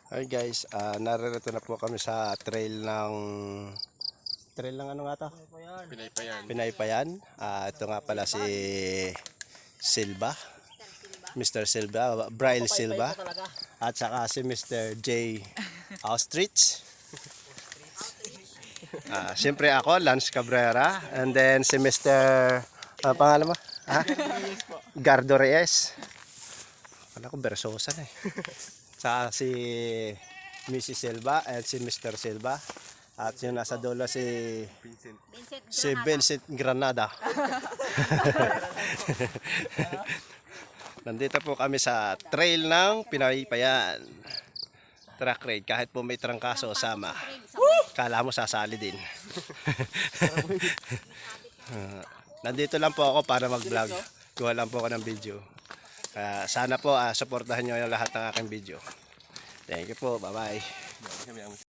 Hi guys, naririto na po kami sa trail ng ano nga to? Pinaypayan. Ito nga pala si Silva, Mr. Silva, Braille Silva, at saka si Mr. J. Austrich. Siyempre ako, Lance Cabrera, and then si Mr. Pangalan mo? Gardo Reyes. Wala ko, Bersosa na eh. Saka si Mrs. Silva at si Mr. Silva. At yung nasa dulo si Vincent Granada. Nandito po kami sa trail ng Pinaypayan. Track raid, kahit po may trangkaso sama. Kala mo sasali din. Nandito lang po ako para mag-vlog. Kuha lang po ako ng video. Sana po supportahan nyo yung lahat ng aking video. Thank you po. Bye-bye.